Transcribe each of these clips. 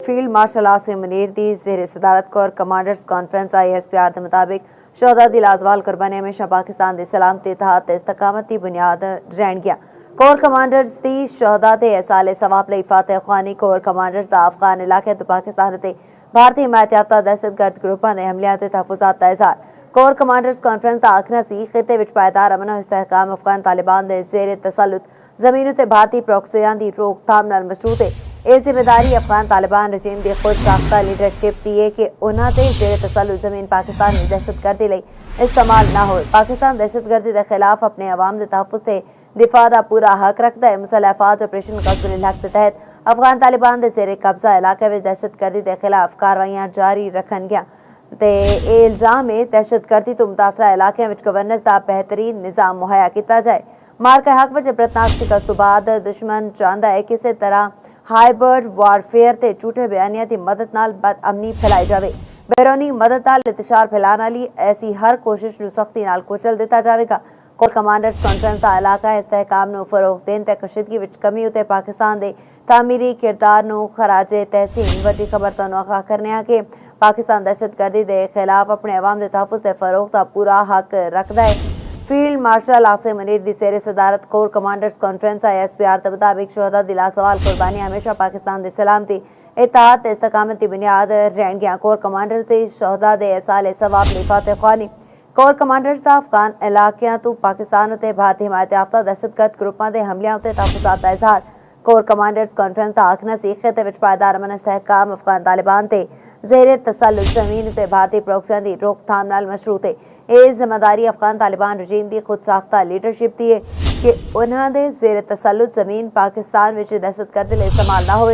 Field marshal Asim Munir दी ज़ेर सदारत core commanders conference ISPR के मुताबिक शोहदा दी लाजवाल कुर्बानी हमेशा पाकिस्तान दी सलामती इत्तेहाद ते इस्तकामत दी बुनियाद रहणगियां। कोर कमांडर्स दी शोहदा ते साले सवाब लई फातह ख्वानी। कोर कमांडर्स दा अफगान इलाके तो पाकिस्तान ते भारतीय हिमायत याफ्ता दहशतगर्द ग्रुपां दे हमलियां ते तहफुजात दा इज़हार। कोर कमांडर्स कॉन्फ्रेंस का आखना सी खिते विच पायदार अमन और इस्तेहकाम अफगान तालिबान दे ज़ेर तसल्लुत ज़मीन ते भारतीय प्रॉक्सियां दी रोकथाम नाल मशरूत है। ये जिम्मेदारी अफगान तालिबान रजीम की खुद साख्ता लीडरशिप दी है कि उन्होंने ज़ेर तसल्लुत ज़मीन पाकिस्तान में दहशतगर्दी लई इस्तेमाल ना हो। पाकिस्तान दहशतगर्दी के खिलाफ अपने अवाम के तहफ़्फ़ुज़ ते दिफा का पूरा हक रखता है। मुसल्लह अफवाज ऑपरेशन ग़ज़ब-उल हक़ के तहत अफगान तालिबान के ज़ेर कब्जा इलाके में दहशतगर्दी के खिलाफ कार्रवाइयां जारी रखन गया ते इल्ज़ाम है दहशतगर्दी तो मुतासरा इलाके में गवर्नेंस का बेहतरीन निज़ाम मुहैया किया जाए। मार्का हक में इबरतनाक शिकस्त तो बाद दुश्मन चाहता है किसी तरह हाइब्रिड वारफेयर ते झूठे बयानिया की मदद नाल बदअमनी फैलाई जाए। बैरूनी मदद नाल इंतशार फैलाने वाली ऐसी हर कोशिश नूं सख्ती नाल कुचल दिता जाएगा। कोर कमांडर्स कॉन्फ्रेंस का इलाका इस्तेहकाम नूं फरोग देने ते कशीदगी विच कमी उते पाकिस्तान के तामीरी किरदार नूं खराजे तहसीन। वड्डी खबर तुहानूं आगाह करने आ कि पाकिस्तान दहशतगर्दी के खिलाफ अपने अवाम के तहफ़्फ़ुज़ ते फरोग का पूरा हक रखता है। फील्ड मार्शल आसिम मुनीर दी ज़ेर सदारत कोर कमांडर्स कॉन्फ्रेंस ISPR के मुताबिक शोहदा दी लासवाल कुर्बानी हमेशा पाकिस्तान की सलामती इत्तेहाद ते इस्तकामत की बुनियाद रहणगियां। कोर कमांडर्स दी शोहदा दे साले सवाब लई फातह ख्वानी। कोर कमांडर्स दा अफगान इलाकियां तो पाकिस्तान उत्ते भारतीय हिमायत याफ्ता दहशतगर्द ग्रुपां दे हमलियां उत्ते तहफुजात दा इज़हार। कोर कमांडर्स कॉन्फ्रेंस का आखना सी खिते विच पायदार अमन इस्तेहकाम अफगान तालिबान ते ज़ेर तसल्लुत ज़मीन ते भारतीय प्रॉक्सियां दी रोकथाम नाल मशरूत है। ये जिम्मेदारी अफगान तालिबान रजीम की खुद साख्ता लीडरशिप दी है कि उन्होंने ज़ेर तसल्लुत ज़मीन पाकिस्तान में दहशतगर्दी लई इस्तेमाल ना हो।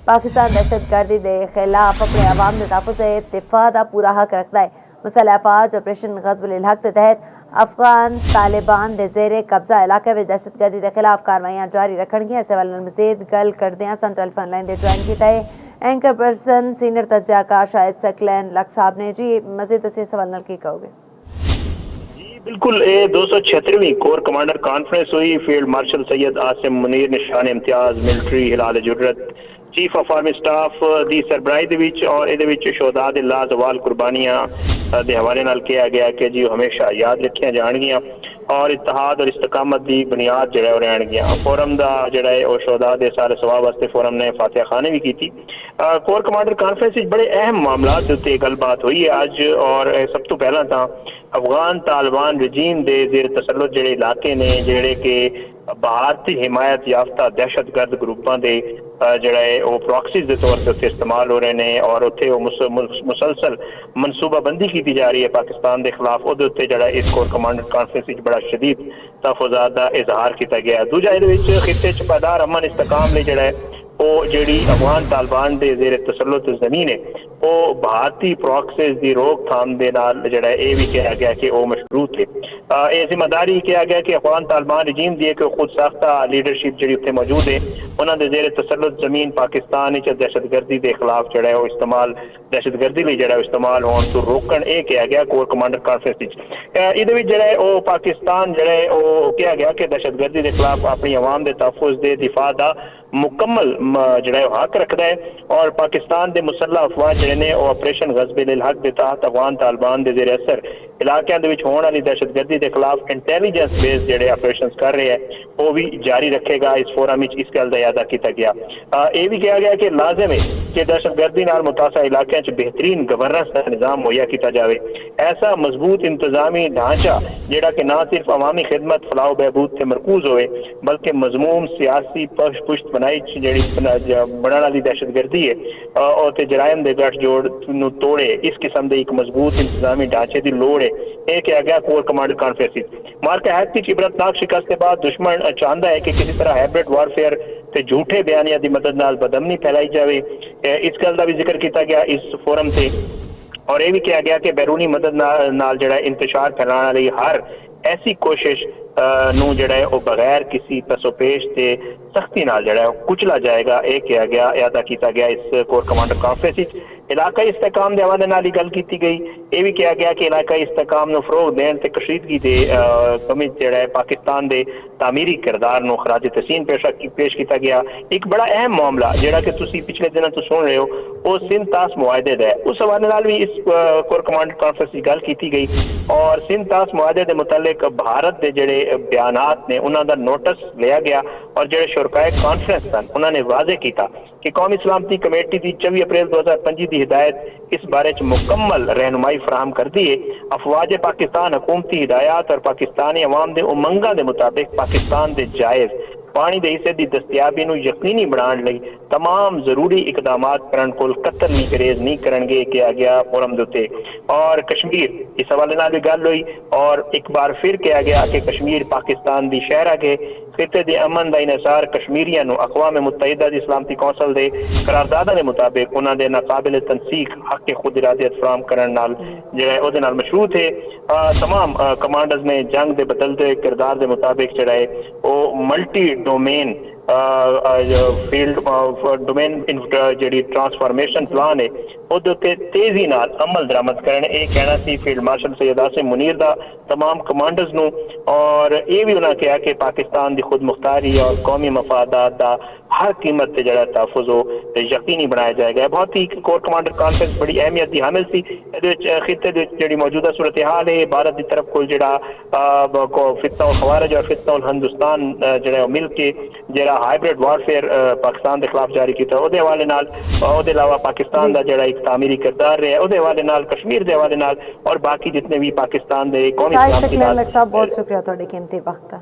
पाकिस्तान दहशतगर्दी के खिलाफ अपने अवाम के तहफ़्फ़ुज़ दिफा का पूरा हक रखता है। मुसल्लह अफवाज ऑपरेशन ग़ज़ब-उल हक़ के तहत अफगान तालिबान के ज़ेर कब्जा इलाके में दहशतगर्दी के खिलाफ कार्रवाइयां जारी रखणगियां। इस हवाले नाल मज़ीद गल करदे हां सन टेलीफोन लाइन ते ज्वाइन कीता है एंकर पर्सन सीनियर तज्ज़ियाकार शाहिद सकलैन लक साहब ने। जी मज़ीद तुसीं इस हवाले नाल की कहोगे? बिल्कुल, ये 276वीं कोर कमांडर कॉन्फ्रेंस हुई। फील्ड मार्शल सैयद आसिम मुनीर निशान इम्तियाज मिलिट्री हिलाल जुर्रत चीफ ऑफ आर्मी स्टाफ की सरबराही और ये शोहदा दे लाजवाल कुर्बानियां के हवाले नाल किया गया कि जी हमेशा याद रखिया जाएगियां और इत्तेहाद और इस्तकामत की बुनियाद जो है रहणगियां। फोरम का जोड़ा है शोहदा के सारे सवाब वास्ते फोरम ने फातिहा खानी भी की। कोर कमांडर कॉन्फ्रेंस बड़े अहम मामला उत्ते गलबात हुई है अज। और सब तो पहला तो अफगान तालिबान रजीम के ज़ेर तसल्लुत जोड़े इलाके ने जोड़े कि भारतीय हिमायत याफ्ता दहशतगर्द ग्रुपों के जोड़ा है वो प्रॉक्सीज के तौर पर उत्थे इस्तेमाल हो रहे हैं और उत्थे मुसलसल मनसूबाबंदी की जा रही है पाकिस्तान के खिलाफ। उहदे उत्ते जोड़ा इस कोर कमांडर कॉन्फ्रेंस बड़ा शदीद तहफुजात का इजहार किया गया। दूजा ये खिते च पायदार अमन इस्तकाम जोड़ा है वो जी अफगान तालिबान के ज़ेर तसल्लुत ज़मीन है वो भारतीय प्रॉक्सीज की रोकथाम के नाल जोड़ा ये भी कहा गया कि वो मशरूत है। ये जिम्मेदारी कहा गया कि अफगान तालिबान रजीम दी कि खुद साख्ता लीडरशिप जी उत्थे मौजूद है उन्होंने ज़ेर तसल्लुत ज़मीन पाकिस्तान दहशतगर्दी के खिलाफ जोड़ा है वो इस्तेमाल दहशतगर्दी लई जोड़ा इस्तेमाल होने तो रोकण ये कहा गया कोर कमांडर कॉन्फ्रेंस। ये जोड़ा है वो पाकिस्तान जोड़ा है वो कहा गया कि दहशतगर्दी के खिलाफ अपनी अवाम के तहफ़्फ़ुज़ के दिफा का मुकम्मल जोड़ा है हक रखता है और पाकिस्तान के मुसल्लह अफवाज जोड़े ने ऑपरेशन ग़ज़ब-उल हक़ के तहत अफगान तालिबान के ज़ेर असर इलाकों के होने वाली दहशतगर्दी के खिलाफ इंटैलीजेंस बेस जोड़े ऑपरेशन कर रहे हैं वो भी जारी रखेगा। इस फोरम में इस गल का इयादा किया गया। ये भी कहा गया कि लाजिम है कि दहशतगर्दी नाल मुतासरा इलाकों में बेहतरीन गवर्नेंस का निज़ाम मुहैया किया जाए। ऐसा मजबूत इंतजामी ढांचा जोड़ा कि ना सिर्फ अवामी खिदमत फलाह बहबूद से मरकूज होए बल्कि मजमूम सियासी पुष्ट बनाई जी बढ़ने वाली दहशतगर्दी है और जराइम के गठजोड़ तोड़े इस किस्म के एक मजबूत इंतजामी ढांचे की लोड़ है। ये कहा गया कोर कमांडर कॉन्फ्रेंस। मार्का हैक की इबरतनाक शिकस्त के बाद दुश्मन चाहता है कि किसी तरह हाइब्रिड वारफेयर से झूठे बयानिया की मदद नाल बदअमनी फैलाई जाए। इस गल का भी जिक्र किया गया इस फोरम से और यह भी कहा गया कि बैरूनी मदद नाल जोड़ा इंतशार फैलाने वाली हर ऐसी कोशिश ਨੂੰ ਜਿਹੜਾ ਹੈ ਉਹ ਬਗੈਰ ਕਿਸੇ ਪਸੋਪੇਸ਼ ਤੇ ਸਖਤੀ ਨਾਲ ਜਿਹੜਾ ਕੁਚਲਾ ਜਾਏਗਾ, ਇਹ ਕਿਹਾ ਗਿਆ, ਅਦਾ ਕੀਤਾ ਗਿਆ ਇਸ ਕੋਰ ਕਮਾਂਡਰ ਕਾਨਫਰੰਸ ਵਿੱਚ। ਇਲਾਕਾਈ ਇਸਤਕਾਮ ਦੇ ਹਵਾਲੇ ਨਾਲ ਹੀ ਗੱਲ ਕੀਤੀ ਗਈ। ਇਹ ਵੀ ਕਿਹਾ ਗਿਆ ਕਿ ਇਲਾਕਾਈ ਇਸਤਕਾਮ ਨੂੰ ਫਰੋਗ ਦੇਣ ਤੇ ਕਸ਼ੀਦਗੀ ਦੇ ਕਮੀ ਜਿਹੜਾ ਹੈ ਪਾਕਿਸਤਾਨ ਦੇ ਤਾਮੀਰੀ ਕਿਰਦਾਰ ਨੂੰ ਖਰਾਜ ਤਹਿਸੀਨ ਪੇਸ਼ ਕੀਤਾ ਗਿਆ। ਇੱਕ ਬੜਾ ਅਹਿਮ ਮਾਮਲਾ ਜਿਹੜਾ ਕਿ ਤੁਸੀਂ ਪਿਛਲੇ ਦਿਨਾਂ ਤੋਂ ਸੁਣ ਰਹੇ ਹੋ, ਉਹ ਸਿੰਧ ਤਾਸ ਮੁਆਹਦੇ ਦਾ ਹੈ। ਉਸ ਹਵਾਲੇ ਨਾਲ ਵੀ ਇਸ ਕੋਰ ਕਮਾਂਡਰ ਕਾਨਫਰੰਸ ਦੀ ਗੱਲ ਕੀਤੀ ਗਈ ਔਰ ਸਿੰਧ ਤਾਸ ਮੁਆਹਦੇ ਦੇ ਮੁਤਲਕ ਭਾਰਤ ਦੇ ਜਿਹੜੇ ਬਿਆਨਾਤ ਨੇ ਉਹਨਾਂ ਦਾ ਨੋਟਿਸ ਲਿਆ ਗਿਆ ਔਰ ਜਿਹੜੇ ਸ਼ੁਰਕਾਏ ਕਾਨਫਰੰਸ ਸਨ ਉਹਨਾਂ ਨੇ ਵਾਜ਼ੇ ਕੀਤਾ कि कौमी सलामती कमेटी की 24 अप्रैल 2025 की हिदायत इस बारे मुकम्मल रहनुमाई फराहम कर दी है। अफवाज पाकिस्तान हुकूमती हिदायत और पाकिस्तानी अवाम के उमंगा के मुताबिक पाकिस्तान के जायज़ पानी के हिस्से की दस्तियाबी को यकीनी बनाने लई तमाम जरूरी इकदाम करन को कतई गरेज नहीं करनगे किया गया फोरम के उत्ते। और कश्मीर इस हवाले नाल भी गल हुई और एक बार फिर कहा गया कि कश्मीर पाकिस्तान की शहर के खिते के अमन का इनसार कश्मीरियों को अक़वाम मुत्तहिदा की सलामती कौंसल के करारदादा के मुताबिक उन्होंने नाकाबिल तनसीक हक खुद इरादियत फराहम करने नाल जिहड़ा उहदे नाल मशरूत है। तमाम कमांडर्स ने जंग के बदलते किरदार के मुताबिक जिहड़ा है वो मल्टी डोमेन फील्ड डोमेन जी ट्रांसफॉर्मेशन प्लान है ਉਹਦੇ ਉੱਤੇ ਤੇਜ਼ੀ ਨਾਲ ਅਮਲ ਦਰਾਮਦ ਕਰਨ, ਇਹ ਕਹਿਣਾ ਸੀ ਫੀਲਡ ਮਾਰਸ਼ਲ ਸੈयद आसिम मुनीर ਦਾ तमाम ਕਮਾਂਡਰਸ ਨੂੰ। ਔਰ ਇਹ ਵੀ ਉਹਨਾਂ ਕਿਹਾ ਕਿ ਪਾਕਿਸਤਾਨ ਦੀ ਖੁਦ ਮੁਖਤਾਰੀ ਔਰ ਕੌਮੀ ਮਫਾਦਾਤ ਦਾ ਹਰ ਕੀਮਤ ਤੇ ਜਿਹੜਾ ਤਹਫੁਜ਼ ਉਹ ਯਕੀਨੀ ਬਣਾਇਆ ਜਾਏਗਾ। ਬਹੁਤ ਹੀ ਕੋਰ ਕਮਾਂਡਰ ਕਾਨਫਰੰਸ ਬੜੀ ਅਹਿਮੀਅਤ ਦੀ ਹਾਮਿਲ ਸੀ। ਇਹਦੇ ਵਿੱਚ ਖਿੱਤੇ ਦੇ ਜਿਹੜੀ ਮੌਜੂਦਾ ਸੂਰਤ ਹਾਲ ਹੈ, ਭਾਰਤ ਦੀ ਤਰਫ ਕੋਲ ਜਿਹੜਾ ਫਿਤਨਾ ਉਲ ਖਵਾਰਿਜ ਔਰ ਫਿਤਨਾ ਉਲ ਹਿੰਦੁਸਤਾਨ ਜਿਹੜਾ ਮਿਲ ਕੇ ਜਿਹੜਾ ਹਾਈਬ੍ਰਿਡ ਵਾਰਫੇਅਰ ਪਾਕਿਸਤਾਨ ਦੇ ਖਿਲਾਫ ਜਾਰੀ ਕੀਤਾ, ਉਹਦੇ ਹਵਾਲੇ ਨਾਲ ਉਹਦੇ ਇਲਾਵਾ ਪਾਕਿस्तान ਦਾ ਜਿਹੜਾ ਇੱਕ ਤਾਮੀਰੀ ਕਿਰਦਾਰ ਰਿਹਾ ਉਹਦੇ ਹਵਾਲੇ ਨਾਲ, ਕਸ਼ਮੀਰ ਦੇ ਹਵਾਲੇ ਨਾਲ ਔਰ ਬਾਕੀ ਜਿਤਨੇ ਵੀ ਪਾਕਿस्तान ਦੇ ਕੌਮੀ ਸਾਹਿਬ ਬਹੁਤ ਸ਼ੁਕਰੀਆ ਤੁਹਾਡੇ ਕੀਮਤੀ ਵਕਤ ਦਾ।